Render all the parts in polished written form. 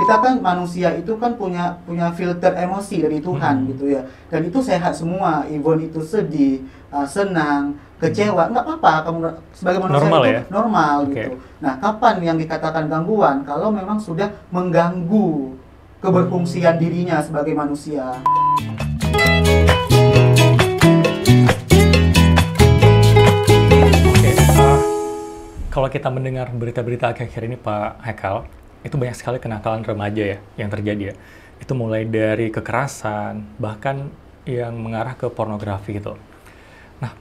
kita kan manusia itu kan punya filter emosi dari Tuhan gitu ya, dan itu sehat semua, even itu sedih, senang, kecewa, nggak apa-apa, kamu sebagai manusia Normal itu ya? normal Oke. gitu. Nah, kapan yang dikatakan gangguan? Kalau memang sudah mengganggu keberfungsian dirinya sebagai manusia. Oke, kalau kita mendengar berita-berita akhir-akhir ini Pak Haikal, itu banyak sekali kenakalan remaja ya yang terjadi ya. Itu mulai dari kekerasan, bahkan yang mengarah ke pornografi gitu. Nah,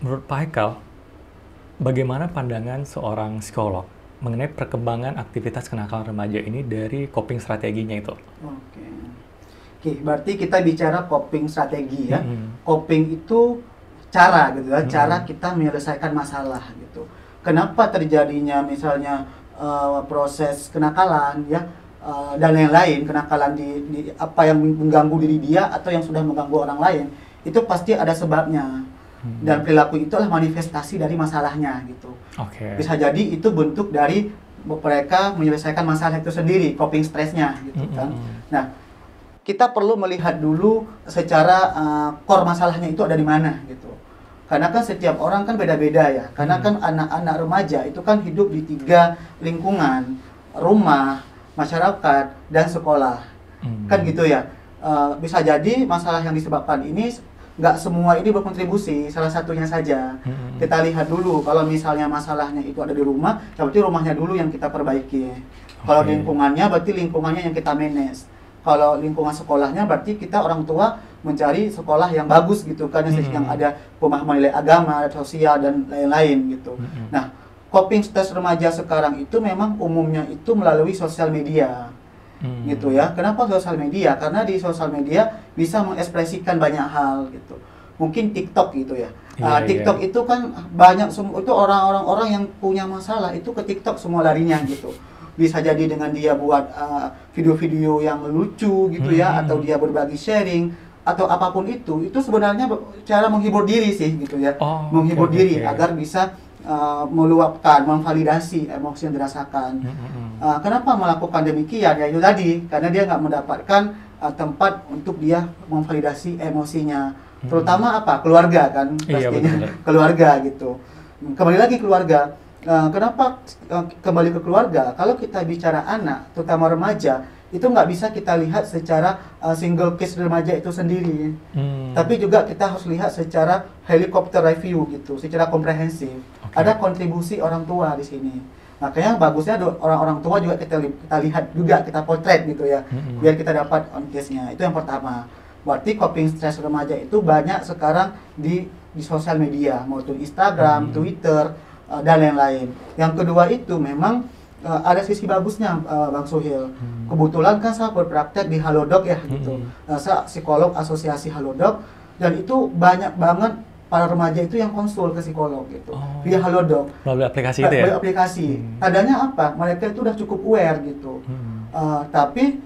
menurut Pak Haikal, bagaimana pandangan seorang psikolog mengenai perkembangan aktivitas kenakalan remaja ini dari coping strateginya itu? Oke, berarti kita bicara coping strategi ya. Coping itu cara gitu ya, cara kita menyelesaikan masalah gitu. Kenapa terjadinya misalnya proses kenakalan ya, dan lain-lain, kenakalan di apa yang mengganggu diri dia atau yang sudah mengganggu orang lain, itu pasti ada sebabnya. Dan perilaku itu adalah manifestasi dari masalahnya gitu. Bisa jadi itu bentuk dari mereka menyelesaikan masalah itu sendiri, coping stresnya gitu kan. Nah, kita perlu melihat dulu secara core masalahnya itu ada di mana gitu. Karena kan setiap orang kan beda-beda ya. Karena kan anak-anak remaja itu kan hidup di 3 lingkungan, rumah, masyarakat, dan sekolah. Kan gitu ya. Bisa jadi masalah yang disebabkan ini nggak semua ini berkontribusi, salah satunya saja. Kita lihat dulu, kalau misalnya masalahnya itu ada di rumah, berarti rumahnya dulu yang kita perbaiki. Kalau lingkungannya, berarti lingkungannya yang kita manage. Kalau lingkungan sekolahnya, berarti kita orang tua mencari sekolah yang bagus gitu kan, yang ada pemahaman nilai agama, sosial, dan lain-lain gitu. Nah, coping stress remaja sekarang itu memang umumnya itu melalui sosial media. Gitu ya. Kenapa sosial media? Karena di sosial media bisa mengekspresikan banyak hal gitu. Mungkin TikTok gitu ya. TikTok itu kan banyak, itu orang-orang yang punya masalah itu ke TikTok semua larinya gitu. Bisa jadi dengan dia buat video-video yang lucu gitu ya, atau dia berbagi sharing atau apapun itu sebenarnya cara menghibur diri sih gitu ya. Menghibur diri agar bisa meluapkan, memvalidasi emosi yang dirasakan. Kenapa melakukan demikian? Ya itu tadi, karena dia nggak mendapatkan tempat untuk dia memvalidasi emosinya. Terutama apa? Keluarga kan, pastinya. Keluarga gitu. Kembali lagi keluarga. Kenapa kembali ke keluarga? Kalau kita bicara anak, terutama remaja, itu nggak bisa kita lihat secara single case remaja itu sendiri. Tapi juga kita harus lihat secara helikopter review gitu, secara komprehensif. Ada kontribusi orang tua di sini. Makanya bagusnya orang-orang tua juga kita lihat juga, kita potret gitu ya, biar kita dapat on case-nya. Itu yang pertama. Berarti coping stress remaja itu banyak sekarang di sosial media, maupun Instagram, Twitter, dan lain-lain. Yang kedua itu memang ada sisi bagusnya, Bang Suhil. Kebetulan kan saya berpraktek di Halodoc ya gitu. Saya psikolog asosiasi Halodoc, dan itu banyak banget para remaja itu yang konsul ke psikolog gitu via Halodoc. Melalui aplikasi itu ya? Melalui aplikasi. Tandanya apa? Mereka itu udah cukup aware gitu. Tapi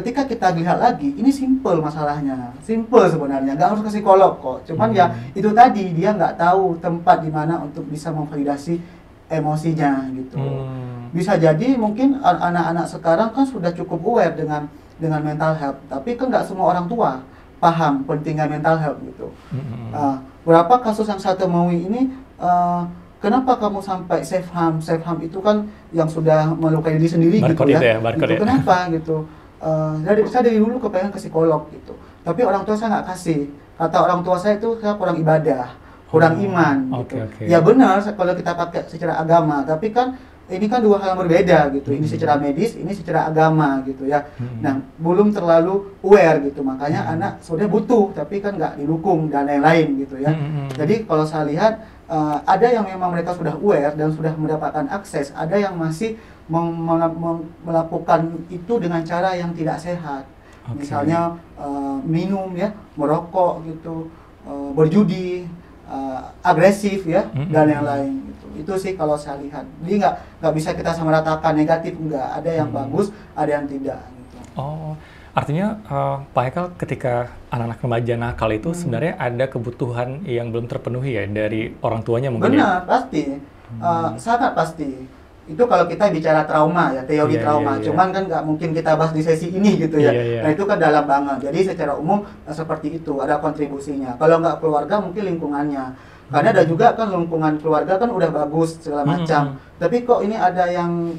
ketika kita lihat lagi, ini simple masalahnya. Simple sebenarnya, nggak harus ke psikolog kok. Cuman ya itu tadi, dia nggak tahu tempat di mana untuk bisa memvalidasi emosinya gitu. Bisa jadi mungkin anak-anak sekarang kan sudah cukup aware dengan mental health, tapi kan nggak semua orang tua paham pentingnya mental health gitu. Berapa kasus yang saya temui ini, kenapa kamu sampai self harm? Self harm itu kan yang sudah melukai diri sendiri gitu ya. Gitu. Kenapa gitu? Saya dari dulu kepengen ke psikolog gitu. Tapi orang tua saya nggak kasih. Kata orang tua saya itu saya kurang ibadah, kurang iman gitu. Ya benar kalau kita pakai secara agama, tapi kan ini kan dua hal yang berbeda gitu. Ini secara medis, ini secara agama gitu ya. Nah, belum terlalu aware gitu. Makanya anak sudah butuh, tapi kan nggak didukung dan lain-lain gitu ya. Jadi kalau saya lihat, ada yang memang mereka sudah aware dan sudah mendapatkan akses. Ada yang masih melakukan itu dengan cara yang tidak sehat. Misalnya minum ya, merokok gitu, berjudi, agresif ya, dan yang lain gitu. Itu sih kalau saya lihat. Jadi nggak bisa kita samaratakan negatif, enggak. Ada yang bagus, ada yang tidak gitu. Artinya Pak Haikal, ketika anak-anak remaja nakal itu sebenarnya ada kebutuhan yang belum terpenuhi ya dari orang tuanya mungkin. Benar, pasti. Sangat pasti. Itu kalau kita bicara trauma ya, teori trauma. Cuman kan nggak mungkin kita bahas di sesi ini gitu ya. Nah itu kan dalam banget. Jadi secara umum seperti itu, ada kontribusinya. Kalau nggak keluarga mungkin lingkungannya. Karena ada juga kan lingkungan keluarga kan udah bagus segala macam. Tapi kok ini ada yang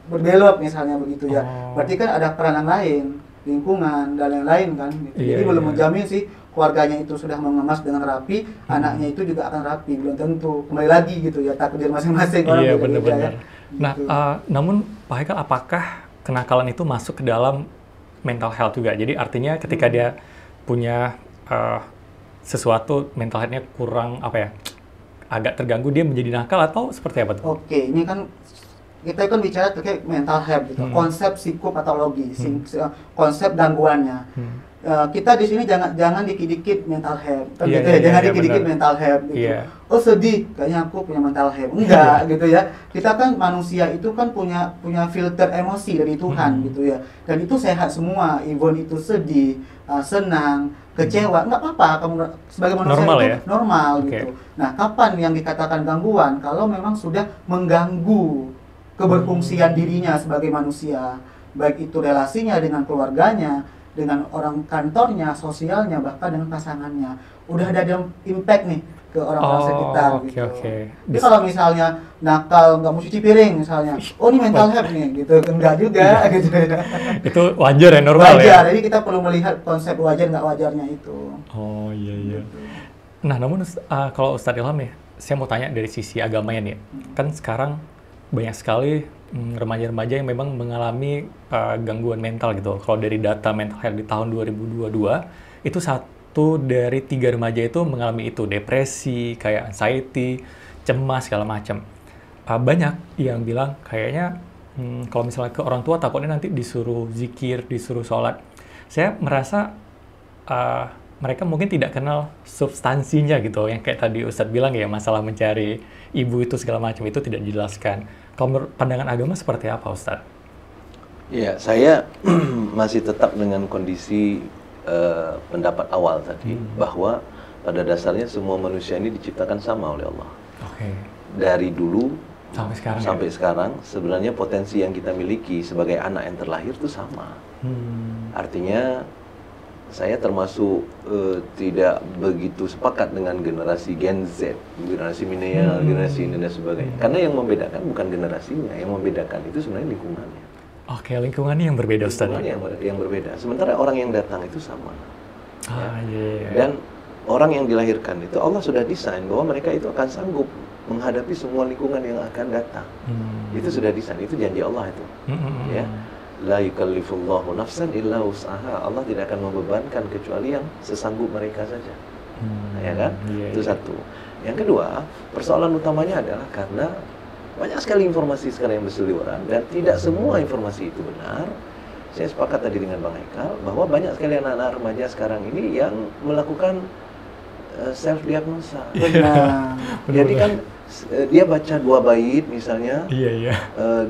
berbelok misalnya begitu ya. Berarti kan ada peranan lain, lingkungan dan lain-lain kan. Gitu. Jadi belum menjamin sih keluarganya itu sudah mengemas dengan rapi, anaknya itu juga akan rapi, belum tentu. Kembali lagi gitu ya, takdir masing-masing orang beda-beda ya. Nah, namun Pak Haikal, apakah kenakalan itu masuk ke dalam mental health juga? Jadi artinya ketika dia punya sesuatu mental health-nya kurang agak terganggu, dia menjadi nakal atau seperti apa tuh? Oke, ini kan kita kan bicara terkait mental health gitu, konsep psikopatologi, konsep gangguannya. Kita di sini jangan dikit-dikit mental health, kan gitu ya, jangan dikit-dikit mental health gitu. Oh sedih, kayaknya aku punya mental health. Enggak gitu ya. Kita kan manusia itu kan punya filter emosi dari Tuhan gitu ya. Dan itu sehat semua, even itu sedih, senang, kecewa, nggak apa-apa, kamu sebagai manusia normal itu ya? normal gitu. Nah, kapan yang dikatakan gangguan? Kalau memang sudah mengganggu keberfungsian dirinya sebagai manusia, baik itu relasinya dengan keluarganya, dengan orang kantornya, sosialnya, bahkan dengan pasangannya. Udah ada impact nih ke orang-orang sekitar gitu. Jadi kalau misalnya nakal, nggak mau cuci piring misalnya, oh ini mental health nih, gitu. Enggak juga gitu. Itu wajar ya, normal wajar, ya? jadi kita perlu melihat konsep wajar nggak wajarnya itu. Oh iya. Nah namun kalau Ustadz Ilham ya, saya mau tanya dari sisi agamanya nih. Kan sekarang banyak sekali remaja-remaja yang memang mengalami gangguan mental gitu. Kalau dari data mental health di tahun 2022, itu 1 dari 3 remaja itu mengalami itu, depresi, kayak anxiety, cemas, segala macam. Banyak yang bilang kayaknya kalau misalnya ke orang tua takutnya nanti disuruh zikir, disuruh sholat. Saya merasa mereka mungkin tidak kenal substansinya gitu, yang kayak tadi Ustadz bilang ya, masalah mencari ibu itu segala macam itu tidak dijelaskan. Kalau menurut pandangan agama seperti apa Ustadz? Ya, saya masih tetap dengan kondisi pendapat awal tadi, bahwa pada dasarnya semua manusia ini diciptakan sama oleh Allah. Dari dulu sampai sekarang sebenarnya potensi yang kita miliki sebagai anak yang terlahir itu sama. Artinya saya termasuk tidak begitu sepakat dengan generasi Gen Z, generasi milenial, generasi ini dan sebagainya. Karena yang membedakan bukan generasinya, yang membedakan itu sebenarnya lingkungannya. Oke, lingkungannya yang berbeda Ustaz. Lingkungannya yang berbeda. Sementara orang yang datang itu sama. Iya. Dan orang yang dilahirkan itu Allah sudah desain bahwa mereka itu akan sanggup menghadapi semua lingkungan yang akan datang. Itu sudah desain, itu janji Allah itu. Ya. La yukallifullahu nafsan illa wus'aha. Allah tidak akan membebankan kecuali yang sesanggup mereka saja. Ya kan? Itu satu. Yang kedua, persoalan utamanya adalah karena banyak sekali informasi sekarang yang berseliweran dan tidak semua informasi itu benar. Saya sepakat tadi dengan Bang Haikal bahwa banyak sekali anak-anak remaja sekarang ini yang melakukan self diagnosa. Jadi kan dia baca 2 bait misalnya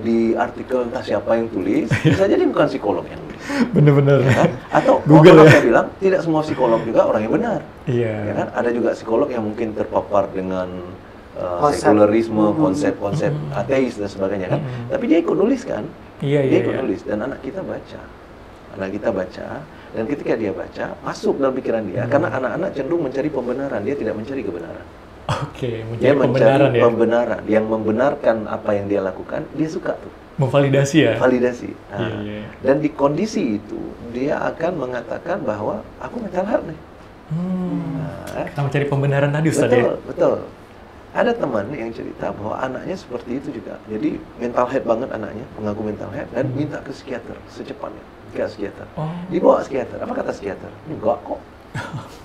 di artikel entah siapa yang tulis, bisa jadi bukan psikolog yang tulis. Bener-bener. Ya kan? Atau Google saya bilang tidak semua psikolog juga orang yang benar. Ya kan? Ada juga psikolog yang mungkin terpapar dengan sekularisme, konsep-konsep ateis dan sebagainya kan. Tapi dia ikut nulis kan? Dia ikut nulis dan anak kita baca. Dan ketika dia baca, masuk dalam pikiran dia. Karena anak-anak cenderung mencari pembenaran, dia tidak mencari kebenaran. Dia mencari pembenaran, yang membenarkan apa yang dia lakukan, dia suka tuh. Memvalidasi ya? Validasi. Dan di kondisi itu, dia akan mengatakan bahwa aku mental health nih. Kita mencari pembenaran tadi Ustaz ya? Betul. Ada teman yang cerita bahwa anaknya seperti itu juga. Jadi mental health banget anaknya, mengaku mental health dan minta ke psikiater secepatnya. Ke psikiater. Dibawa psikiater. Apa kata psikiater? Enggak kok.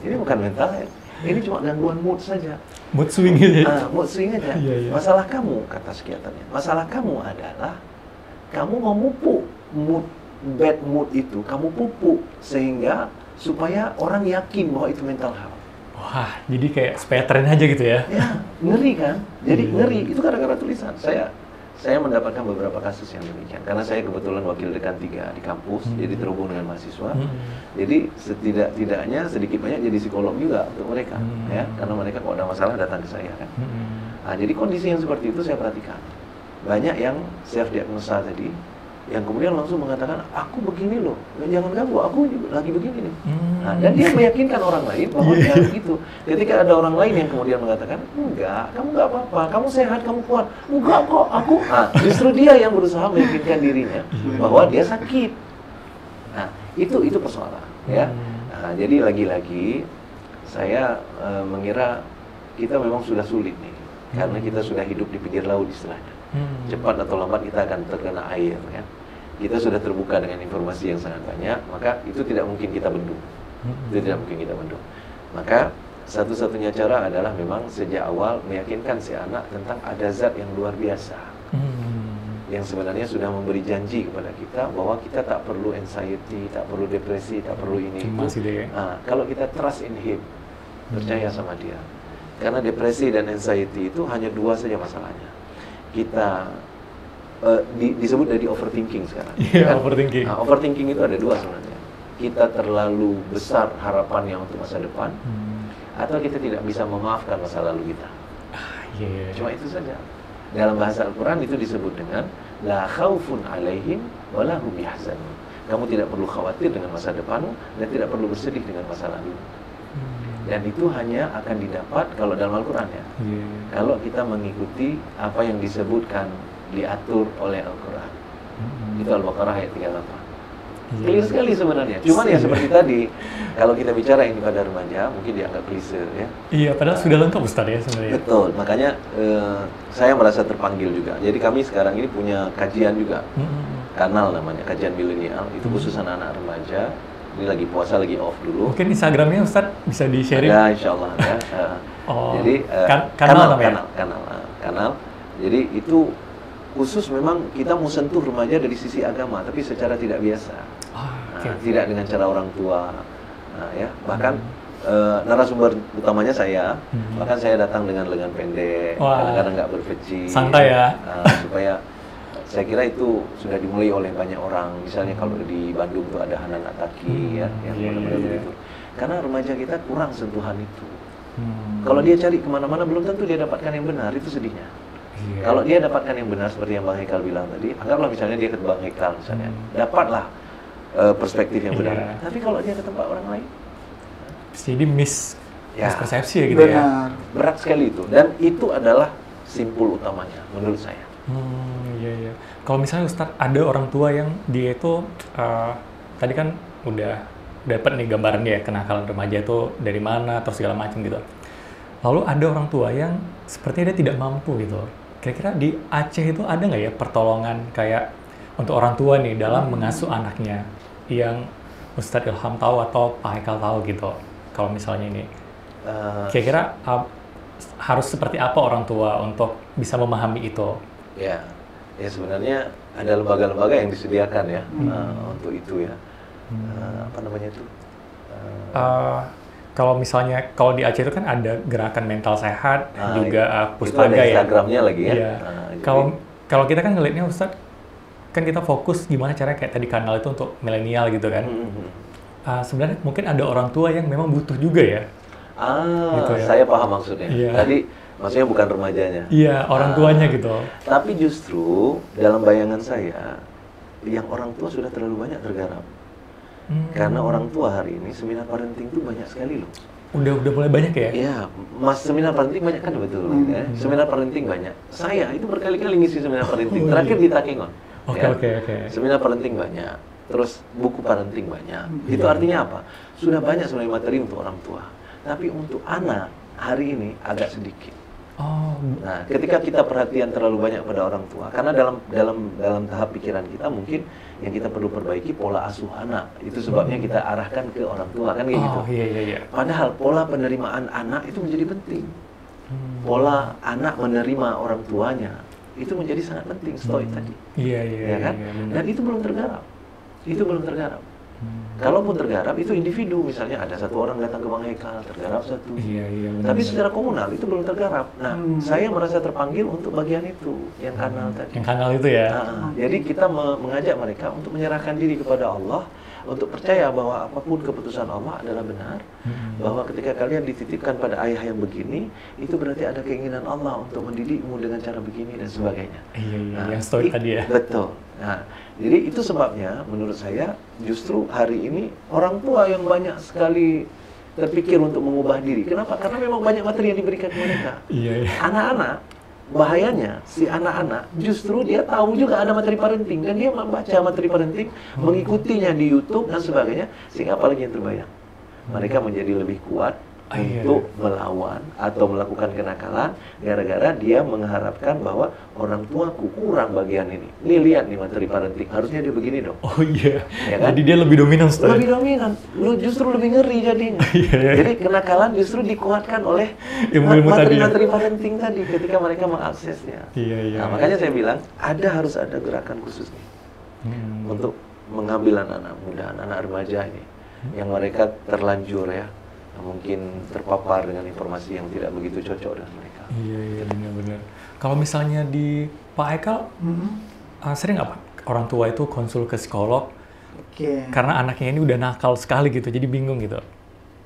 Ini bukan mental health. Ini cuma gangguan mood saja. Mood swing aja. Mood swing aja. Masalah kamu, kata psikiaternya. Masalah kamu adalah kamu memupuk bad mood itu, kamu pupuk sehingga supaya orang yakin bahwa itu mental health. Wah, jadi kayak supaya tren aja gitu ya? Ya, ngeri kan? Jadi ngeri, itu gara-gara tulisan. Saya mendapatkan beberapa kasus yang demikian. Karena saya kebetulan wakil dekan 3 di kampus, jadi terhubung dengan mahasiswa. Jadi setidak-tidaknya sedikit banyak jadi psikolog juga untuk mereka. Ya, karena mereka kalau ada masalah datang ke saya kan. Nah, jadi kondisi yang seperti itu saya perhatikan. banyak yang self diagnosa tadi, yang kemudian langsung mengatakan, aku begini loh, jangan ganggu, aku lagi begini nih. Nah, dan dia meyakinkan orang lain bahwa dia begitu. Ketika ada orang lain yang kemudian mengatakan, enggak, kamu enggak apa-apa, kamu sehat, kamu kuat. Enggak kok, aku. Nah, justru dia yang berusaha meyakinkan dirinya bahwa dia sakit. Nah, itu persoalan, ya. Nah, jadi lagi-lagi saya mengira kita memang sudah sulit nih, karena kita sudah hidup di pinggir laut istilahnya. Cepat atau lambat kita akan terkena air, kan. Kita sudah terbuka dengan informasi yang sangat banyak, maka itu tidak mungkin kita bendung. Itu tidak mungkin kita bendung. Maka satu-satunya cara adalah memang sejak awal meyakinkan si anak tentang ada zat yang luar biasa, yang sebenarnya sudah memberi janji kepada kita bahwa kita tak perlu anxiety, tak perlu depresi, tak perlu ini itu. Nah, kalau kita trust in him, percaya sama dia. Karena depresi dan anxiety itu hanya dua saja masalahnya. Kita disebut dari overthinking sekarang. Kan? Overthinking. Nah, overthinking itu ada dua sebenarnya. Kita terlalu besar harapannya untuk masa depan, atau kita tidak bisa memaafkan masa lalu kita. Cuma itu saja. Dalam bahasa Al-Quran itu disebut dengan la khaufun alaihim wa la hum yahzanun. Kamu tidak perlu khawatir dengan masa depanmu dan tidak perlu bersedih dengan masa lalu. Dan itu hanya akan didapat kalau dalam Al-Quran, ya. Kalau kita mengikuti apa yang disebutkan, diatur oleh Al-Quran. Itu Al-Baqarah ayat 38. Clear sekali sebenarnya. Cuman ya seperti tadi, kalau kita bicara ini pada remaja, mungkin dianggap klise, ya. Iya, padahal sudah lengkap Ustaz ya sebenarnya. Betul, makanya saya merasa terpanggil juga. Jadi kami sekarang ini punya kajian juga, kanal namanya, kajian milenial. Itu khusus anak-anak remaja. Ini lagi puasa, lagi off dulu. Mungkin Instagramnya Ustaz bisa di-sharing? Ya, insya Allah, ya. Jadi kanal. Jadi itu khusus memang kita mau sentuh remaja dari sisi agama, tapi secara tidak biasa. Tidak dengan cara orang tua. Nah, ya, bahkan narasumber utamanya saya, bahkan saya datang dengan lengan pendek, kadang-kadang nggak berpeci. Santai ya. Supaya saya kira itu sudah dimulai oleh banyak orang. Misalnya kalau di Bandung tuh ada Hanan Ataki, ya, yang benar-benar begitu. Karena remaja kita kurang sentuhan itu. Kalau dia cari kemana-mana belum tentu dia dapatkan yang benar, itu sedihnya. Kalau dia dapatkan yang benar seperti yang Bang Hekal bilang tadi, anggaplah misalnya dia ke Bang Hekal misalnya, dapatlah perspektif yang benar. Tapi kalau dia ke tempat orang lain, jadi mispersepsi ya gitu. Benar. Ya. Berat sekali itu, dan itu adalah simpul utamanya menurut saya. Iya. Kalau misalnya Ustadz ada orang tua yang dia itu tadi kan udah dapat nih gambaran dia kenakalan remaja itu dari mana atau segala macam gitu. Lalu ada orang tua yang sepertinya dia tidak mampu gitu. Kira-kira di Aceh itu ada nggak ya pertolongan kayak untuk orang tua nih dalam mengasuh anaknya yang Ustadz Ilham tahu atau Pak Haikal tahu gitu? Kalau misalnya ini, kira-kira harus seperti apa orang tua untuk bisa memahami itu? Ya sebenarnya ada lembaga-lembaga yang disediakan ya untuk itu ya. Apa namanya itu? Kalau misalnya kalau di Aceh itu kan ada gerakan mental sehat, juga Pustaga itu ada ya. Instagramnya lagi ya. Iya. Kalau kita kan ngelihatnya Ustadz, kan kita fokus gimana caranya kayak tadi kanal itu untuk milenial gitu kan. Sebenarnya mungkin ada orang tua yang memang butuh juga ya. Gitu ya. Saya paham maksudnya. Iya. Tadi maksudnya bukan remajanya. Iya, orang tuanya gitu. Tapi justru dalam bayangan saya, yang orang tua sudah terlalu banyak tergarap. Karena orang tua hari ini seminar parenting itu banyak sekali loh. Udah mulai banyak ya? Iya, seminar parenting banyak kan betul. Ya. Seminar parenting banyak. Saya itu berkali-kali ngisi seminar parenting. Terakhir di Takengon. Oke. Seminar parenting banyak. Terus buku parenting banyak. Itu artinya apa? Sudah banyak sebenarnya materi untuk orang tua. Tapi untuk anak hari ini agak sedikit. Nah, ketika kita perhatian terlalu banyak pada orang tua, karena dalam tahap pikiran kita mungkin yang kita perlu perbaiki pola asuh anak. Itu sebabnya kita arahkan ke orang tua kan kayak gitu. Iya. Padahal pola penerimaan anak itu menjadi penting. Pola anak menerima orang tuanya itu menjadi sangat penting. Stoik tadi. Iya kan? Dan itu belum tergarap. Kalaupun tergarap itu individu, misalnya ada satu orang datang ke Bang Haikal, tergarap satu. Iya, tapi secara komunal itu belum tergarap. Nah, saya merasa terpanggil untuk bagian itu, yang kanal tadi. Yang kanal itu ya. Jadi kita mengajak mereka untuk menyerahkan diri kepada Allah, untuk percaya bahwa apapun keputusan Allah adalah benar, bahwa ketika kalian dititipkan pada ayah yang begini, itu berarti ada keinginan Allah untuk mendidikmu dengan cara begini dan sebagainya. Iya, yang story tadi ya. Betul. Nah, jadi itu sebabnya menurut saya justru hari ini orang tua yang banyak sekali terpikir untuk mengubah diri. Kenapa? Karena memang banyak materi yang diberikan ke mereka. Iya. Anak-anak, bahayanya si anak-anak justru dia tahu juga ada materi parenting dan dia membaca materi parenting, mengikutinya di YouTube dan sebagainya, sehingga apalagi yang terbayang, mereka menjadi lebih kuat untuk melawan atau melakukan kenakalan gara-gara dia mengharapkan bahwa orang tuaku kurang bagian ini. Nih lihat nih materi parenting, harusnya dia begini dong. Oh iya. Ya kan? Jadi dia lebih dominan, Ustaz. Lebih dominan, lu justru lebih ngeri jadinya. Jadi kenakalan justru dikuatkan oleh materi-materi parenting tadi ketika mereka mengaksesnya. Nah, makanya saya bilang harus ada gerakan khusus nih untuk mengambil anak-anak muda, anak-anak remaja ini yang mereka terlanjur ya mungkin terpapar dengan informasi yang tidak begitu cocok dengan mereka. Iya, benar-benar. Kalau misalnya di Pak Haikal, sering nggak Pak orang tua itu konsul ke psikolog? Karena anaknya ini udah nakal sekali gitu, jadi bingung gitu.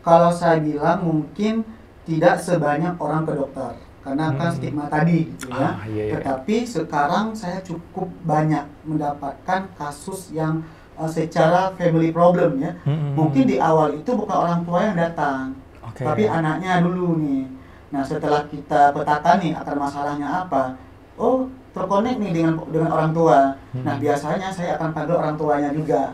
Kalau saya bilang mungkin tidak sebanyak orang ke dokter, karena kan stigma tadi gitu ya. Tetapi sekarang saya cukup banyak mendapatkan kasus yang secara family problem ya. Mungkin di awal itu bukan orang tua yang datang, tapi anaknya dulu nih. Nah, setelah kita petakan nih akar masalahnya apa, oh terkonek nih dengan orang tua. Nah, biasanya saya akan panggil orang tuanya juga.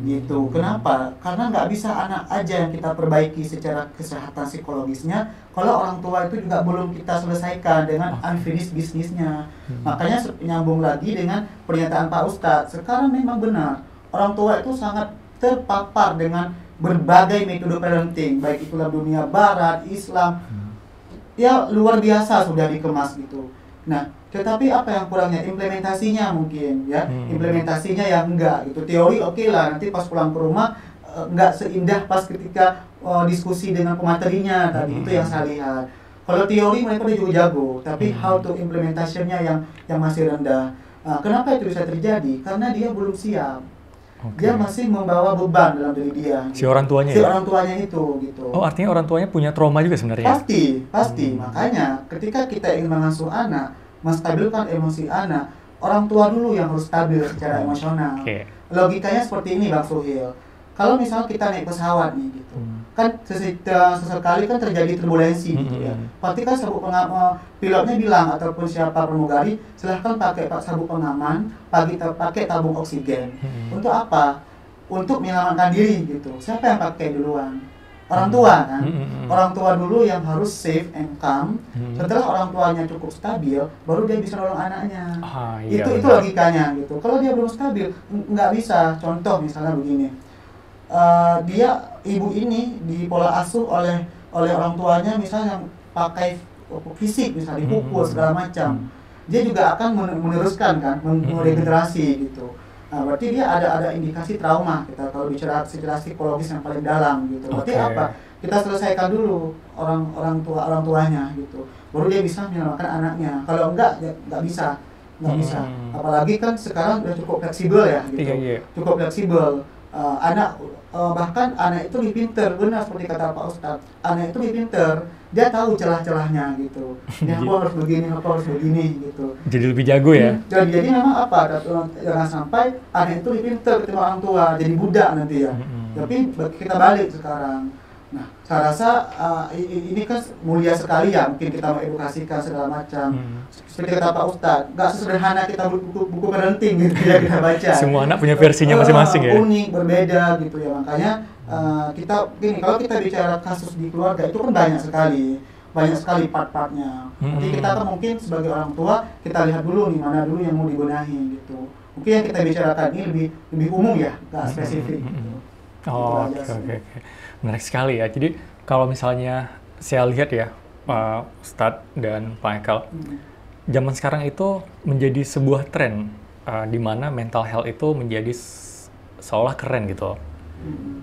Gitu. Kenapa? Karena nggak bisa anak aja yang kita perbaiki secara kesehatan psikologisnya kalau orang tua itu juga belum kita selesaikan dengan unfinished bisnisnya. Makanya nyambung lagi dengan pernyataan Pak Ustadz, sekarang memang benar orang tua itu sangat terpapar dengan berbagai metode parenting, baik itu dalam dunia barat, Islam, ya luar biasa sudah dikemas gitu. Nah, tetapi apa yang kurangnya? Implementasinya mungkin ya, implementasinya yang enggak gitu. Teori oke lah, nanti pas pulang ke rumah enggak seindah pas ketika diskusi dengan pematerinya tadi, itu yang saya lihat. Kalau teori mereka juga jago, tapi how to implementasinya yang masih rendah. Kenapa itu bisa terjadi? Karena dia belum siap. Dia masih membawa beban dalam diri dia. Si orang tuanya. Si orang tuanya itu gitu. Oh, artinya orang tuanya punya trauma juga sebenarnya. Pasti. Makanya ketika kita ingin mengasuh anak, menstabilkan emosi anak, orang tua dulu yang harus stabil secara emosional. Logikanya seperti ini Bang Suhil. Kalau misalnya kita naik pesawat nih gitu, kan sesekali kan terjadi turbulensi gitu ya. Pasti kan pilotnya bilang ataupun siapa pramugari, silahkan pakai sabuk pengaman, pakai tabung oksigen. Untuk apa? Untuk menyelamatkan diri gitu. Siapa yang pakai duluan? Orang tua kan? Orang tua dulu yang harus safe and calm. Setelah orang tuanya cukup stabil, baru dia bisa nolong anaknya. Itu logikanya gitu. Kalau dia belum stabil, nggak bisa. Contoh misalnya begini. Ibu ini di pola asuh oleh orang tuanya misalnya yang pakai fisik misalnya dipukul segala macam, dia juga akan meneruskan kan, meregenerasi gitu. Nah, berarti dia ada indikasi trauma kita kalau bicara secara psikologis yang paling dalam gitu. Berarti apa? Kita selesaikan dulu orang tuanya gitu, baru dia bisa menyelamatkan anaknya. Kalau enggak ya nggak bisa. Apalagi kan sekarang udah cukup fleksibel ya gitu. Cukup fleksibel. Bahkan anak itu lebih pinter, benar seperti kata Pak Ustadz, anak itu lebih pinter, dia tahu celah-celahnya gitu. Ini aku harus begini gitu. Jadi lebih jago ya? Jadi memang apa, jangan sampai anak itu lebih pinter ketimbang orang tua, jadi budak nanti ya. Tapi kita balik sekarang. Nah, saya rasa ini kan mulia sekali ya, mungkin kita mengedukasikan segala macam. Seperti kata Pak Ustadz, nggak sesederhana kita buku parenting gitu ya kita baca. Semua anak punya versinya masing-masing ya? Unik, berbeda gitu ya, makanya kalau kita bicara kasus di keluarga itu kan banyak sekali part-partnya. Jadi kita kan mungkin sebagai orang tua, kita lihat dulu nih mana dulu yang mau dibenahi gitu. Mungkin yang kita bicarakan ini lebih umum ya, nggak spesifik gitu. Oke. Menarik sekali ya. Jadi kalau misalnya saya lihat ya, Pak Ustadz dan Pak Haikal, zaman sekarang itu menjadi sebuah tren di mana mental health itu menjadi seolah keren gitu.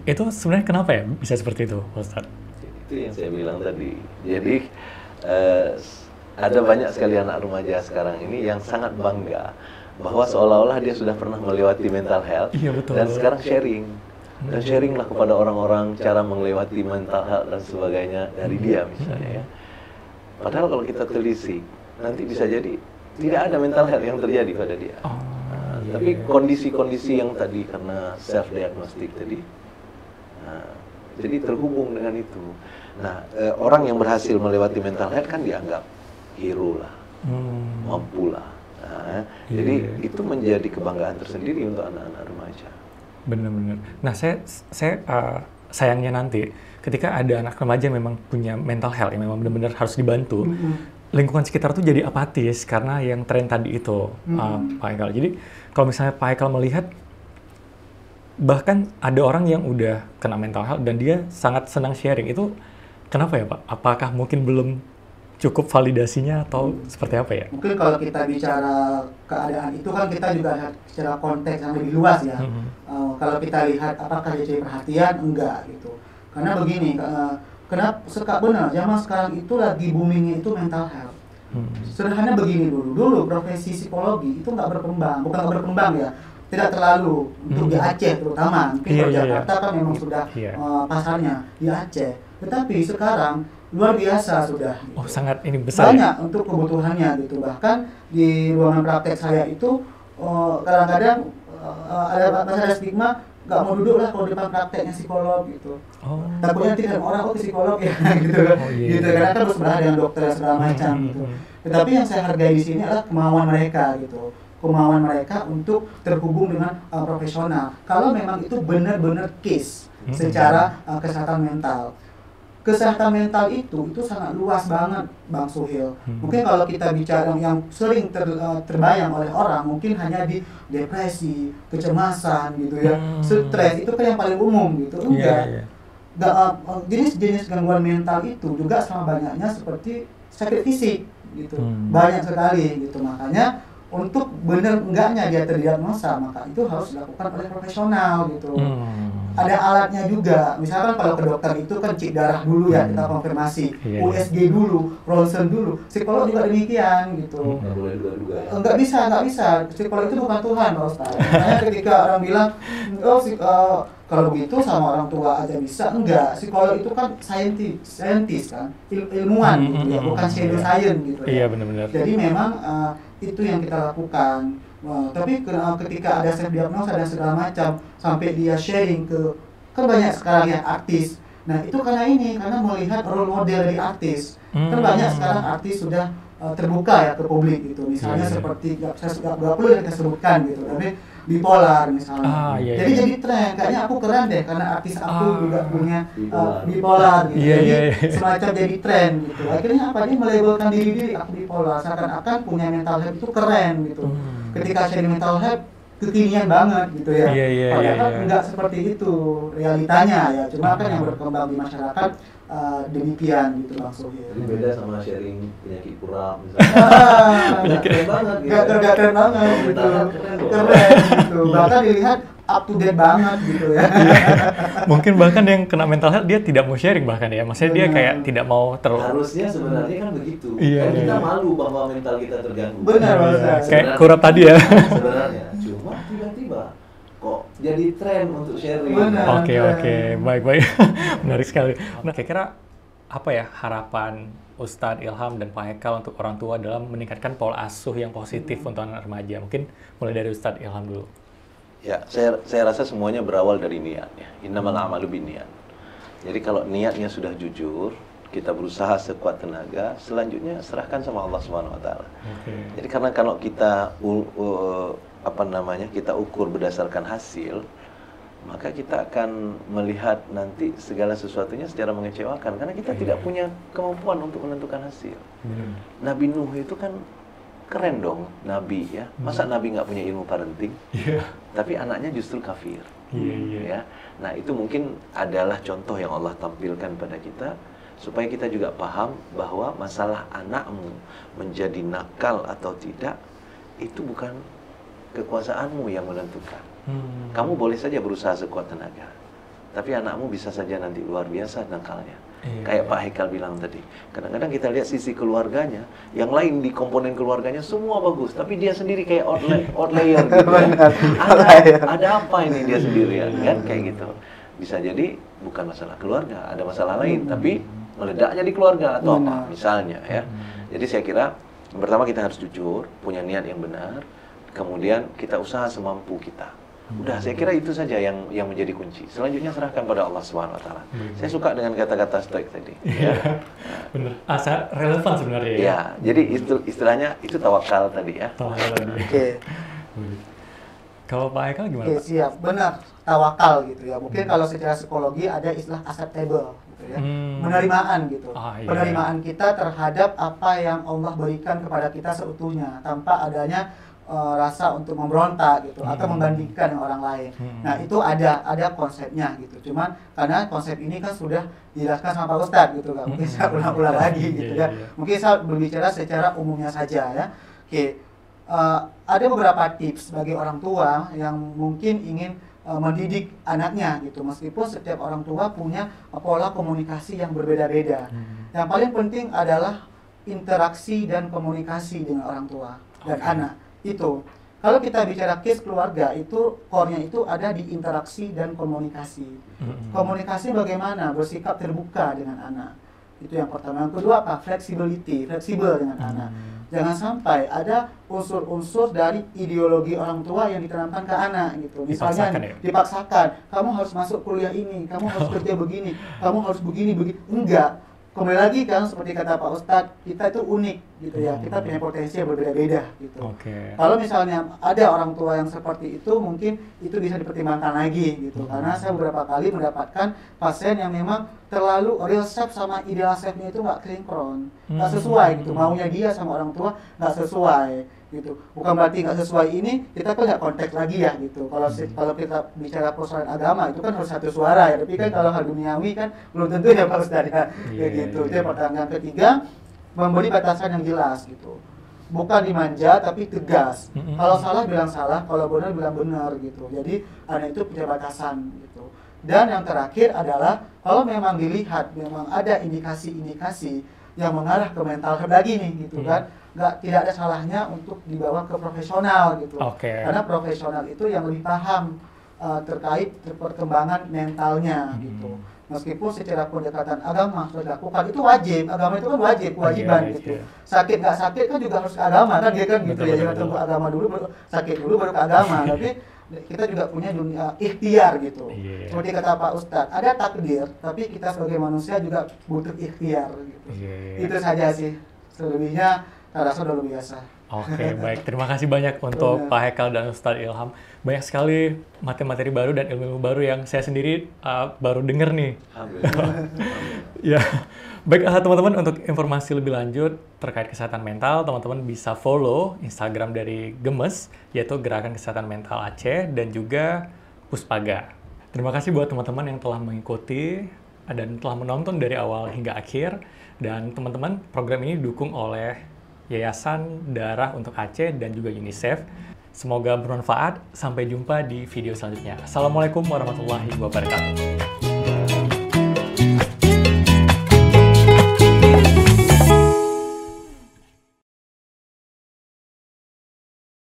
Itu sebenarnya kenapa ya bisa seperti itu, Pak Ustadz? Itu yang saya bilang tadi. Jadi ada banyak sekali anak remaja sekarang ini yang sangat bangga bahwa seolah-olah dia sudah pernah melewati mental health, dan sekarang sharing. Dan sharinglah kepada orang-orang cara melewati mental health dan sebagainya dari dia misalnya ya. Padahal kalau kita telisik, nanti bisa jadi tidak ada mental health yang terjadi pada dia. Tapi kondisi-kondisi yang tadi karena self-diagnostic tadi, jadi terhubung dengan itu. Nah, orang yang berhasil melewati mental health kan dianggap hero lah, mampu lah. Jadi itu menjadi kebanggaan tersendiri untuk anak-anak remaja. Benar-benar. Nah, saya sayangnya nanti ketika ada anak remaja memang punya mental health yang memang benar-benar harus dibantu, lingkungan sekitar tuh jadi apatis karena yang tren tadi itu, Pak Haikal. Jadi kalau misalnya Pak Haikal melihat, bahkan ada orang yang udah kena mental health dan dia sangat senang sharing, itu kenapa ya Pak? Apakah mungkin belum cukup validasinya atau seperti apa ya? Mungkin kalau kita bicara keadaan itu kan kita juga lihat secara konteks yang lebih luas ya. Kalau kita lihat apakah dia jadi perhatian, enggak gitu. Karena begini, kenapa benar zaman sekarang itu lagi boomingnya itu mental health. Sederhana begini dulu profesi psikologi itu bukan nggak berkembang ya, tidak terlalu untuk di Aceh terutama. Mungkin kalau Jakarta kan memang sudah pasarnya di Aceh. Tetapi sekarang luar biasa sudah. Gitu. Oh, sangat ini besar. Banyak ya? Untuk kebutuhannya gitu. Bahkan di ruangan praktek saya itu kadang-kadang ada stigma, nggak mau duduk lah kalau depan prakteknya psikolog gitu. Takutnya tidak orang psikolog ya gitu. Gitu karena kan bersebelahan dengan dokter segala macam gitu. Tetapi yang saya hargai di sini adalah kemauan mereka gitu. Kemauan mereka untuk terhubung dengan profesional. Kalau memang itu benar-benar case secara kesehatan mental. Kesehatan mental itu sangat luas banget, Bang Suhil. Mungkin kalau kita bicara yang sering terbayang oleh orang, mungkin hanya di depresi, kecemasan gitu ya, stres itu kan yang paling umum gitu. Enggak. Jenis-jenis gangguan mental itu juga sama banyaknya seperti sakit fisik gitu. Banyak sekali gitu. Makanya untuk benar enggaknya dia terdiagnosa, maka itu harus dilakukan oleh profesional gitu. Ada alatnya juga, misalkan kalau ke dokter itu kan cek darah dulu ya, kita konfirmasi, USG dulu, ronsen dulu, psikolog juga demikian gitu. Nggak bisa, psikolog itu bukan Tuhan Pak Ustaz. Makanya ketika orang bilang, kalau begitu sama orang tua aja bisa, enggak, psikolog itu kan saintis kan, ilmuwan gitu ya, bukan pseudoscience gitu ya. Iya benar-benar. Jadi memang itu yang kita lakukan. Tapi ketika ada self diagnosa dan segala macam sampai dia sharing ke kan banyak sekarang ya artis. Nah itu karena melihat role model dari artis. Kan banyak sekarang artis sudah terbuka ya ke publik gitu. Misalnya seperti nggak perlu kita sebutkan gitu, tapi bipolar misalnya. Jadi tren. Kayaknya aku keren deh karena artis aku juga punya bipolar gitu. Jadi semacam jadi tren gitu. Akhirnya apa, dia melabelkan diri aku bipolar, seakan-akan punya mental health itu keren gitu. Ketika sharing mental health kekinian banget gitu ya. Padahal enggak seperti itu realitanya ya. Cuma kan yang berkembang di masyarakat demikian gitu Bang Suhil. Jadi beda sama sharing penyakit kurap misalnya. Keren banget gitu. Gak keren banget gitu. Keren gitu. Bahkan dilihat up to date banget gitu ya. Mungkin bahkan yang kena mental health dia tidak mau sharing bahkan ya. Maksudnya dia kayak tidak mau harusnya sebenarnya kan begitu. Kan kita malu bahwa mental kita terganggu. Benar. Kayak kurap tadi ya. Sebenarnya. Cuma tiba-tiba kok jadi tren untuk sharing. Oke, baik. Menarik sekali. Nah, kira-kira apa ya harapan Ustadz Ilham dan Pak Haikal untuk orang tua dalam meningkatkan pola asuh yang positif untuk anak remaja? Mungkin mulai dari Ustadz Ilham dulu. Ya, saya rasa semuanya berawal dari niatnya. Innamal a'malu binniyat. Jadi kalau niatnya sudah jujur, kita berusaha sekuat tenaga, selanjutnya serahkan sama Allah Subhanahu wa taala. Jadi karena kalau kita kita ukur berdasarkan hasil, maka kita akan melihat nanti segala sesuatunya secara mengecewakan karena kita tidak punya kemampuan untuk menentukan hasil. Nabi Nuh itu kan keren dong, Nabi ya. Masa Nabi nggak punya ilmu parenting? Tapi anaknya justru kafir. Ya. Nah itu mungkin adalah contoh yang Allah tampilkan pada kita supaya kita juga paham bahwa masalah anakmu menjadi nakal atau tidak itu bukan kekuasaanmu yang menentukan. Kamu boleh saja berusaha sekuat tenaga, tapi anakmu bisa saja nanti luar biasa nakalnya. Iya. Kayak Pak Haikal bilang tadi, kadang-kadang kita lihat sisi keluarganya, yang lain di komponen keluarganya semua bagus, tapi dia sendiri kayak outlayer gitu ya. Ada apa ini dia sendirian kan, kayak gitu. Bisa jadi bukan masalah keluarga, ada masalah lain, tapi meledaknya di keluarga atau apa misalnya ya. Jadi saya kira yang pertama kita harus jujur, punya niat yang benar, kemudian kita usaha semampu kita. Udah, saya kira itu saja yang menjadi kunci. Selanjutnya serahkan pada Allah Subhanahu wa taala. Saya suka dengan kata-kata stoik tadi. Ya. Benar. Sangat relevan sebenarnya ya. Ya, jadi istilahnya itu tawakal tadi ya. Tawakal tadi. Oke. Kalau Pak Haikal gimana, Oke, Pak? siap. Benar. Tawakal gitu ya. Mungkin kalau secara psikologi ada istilah acceptable gitu ya. Penerimaan gitu. Iya. Penerimaan kita terhadap apa yang Allah berikan kepada kita seutuhnya tanpa adanya rasa untuk memberontak gitu atau membandingkan dengan orang lain. Nah, itu ada konsepnya gitu. Cuman karena konsep ini kan sudah dijelaskan sama Pak Ustadz gitu kan. Mungkin saya ulang-ulang lagi gitu ya. Mungkin saya berbicara secara umumnya saja ya. Oke. Ada beberapa tips bagi orang tua yang mungkin ingin mendidik anaknya gitu, meskipun setiap orang tua punya pola komunikasi yang berbeda-beda. Yang paling penting adalah interaksi dan komunikasi dengan orang tua dan anak. Itu kalau kita bicara case keluarga, itu core-nya itu ada di interaksi dan komunikasi. Komunikasi bagaimana? Bersikap terbuka dengan anak. Itu yang pertama. Yang kedua apa? Flexibility, fleksibel dengan anak. Jangan sampai ada unsur-unsur dari ideologi orang tua yang ditanamkan ke anak gitu. Misalnya dipaksakan, kamu harus masuk kuliah ini, kamu harus kerja begini, kamu harus begini. Enggak. Kembali lagi kan seperti kata Pak Ustadz, kita itu unik gitu ya. Kita punya potensi yang berbeda-beda gitu. Kalau misalnya ada orang tua yang seperti itu, mungkin itu bisa dipertimbangkan lagi gitu. Karena saya beberapa kali mendapatkan pasien yang memang terlalu real self sama ideal self-nya itu nggak sinkron, nggak sesuai gitu. Maunya dia sama orang tua nggak sesuai gitu. Bukan berarti nggak sesuai ini kita kan nggak konteks lagi ya gitu. Kalau kita bicara persoalan agama itu kan harus satu suara ya. Tapi kan kalau hal duniawi kan belum tentu ya Pak Ustadz ya. Gitu. Itu yang pertama. Yang ketiga, memberi batasan yang jelas gitu. Bukan dimanja tapi tegas. Kalau salah bilang salah, kalau benar bilang benar gitu. Jadi anak itu punya batasan gitu. Dan yang terakhir adalah kalau memang dilihat memang ada indikasi-indikasi yang mengarah ke mental health lagi nih gitu kan. Tidak ada salahnya untuk dibawa ke profesional gitu. Karena profesional itu yang lebih paham terkait perkembangan mentalnya gitu. Meskipun secara pendekatan agama sudah dilakukan, itu wajib. Agama itu kan wajib, kewajiban gitu. Sakit nggak sakit kan juga harus ke agama kan, dia kan gitu ya. Jangan tunggu agama dulu, sakit dulu baru ke agama. Tapi kita juga punya dunia ikhtiar gitu. Seperti kata Pak Ustadz, ada takdir, tapi kita sebagai manusia juga butuh ikhtiar gitu. Itu saja sih. Selebihnya saya rasa udah luar biasa. Oke, baik. Terima kasih banyak untuk Pak Haikal dan Ustadz Ilham. Banyak sekali materi-materi baru dan ilmu-ilmu baru yang saya sendiri baru dengar nih. Ya, baik teman-teman, untuk informasi lebih lanjut terkait kesehatan mental, teman-teman bisa follow Instagram dari Gemes, yaitu Gerakan Kesehatan Mental Aceh, dan juga Puspaga. Terima kasih buat teman-teman yang telah mengikuti dan telah menonton dari awal hingga akhir. Dan teman-teman, program ini didukung oleh Yayasan Darah untuk Aceh dan juga UNICEF. Semoga bermanfaat. Sampai jumpa di video selanjutnya. Assalamualaikum warahmatullahi wabarakatuh.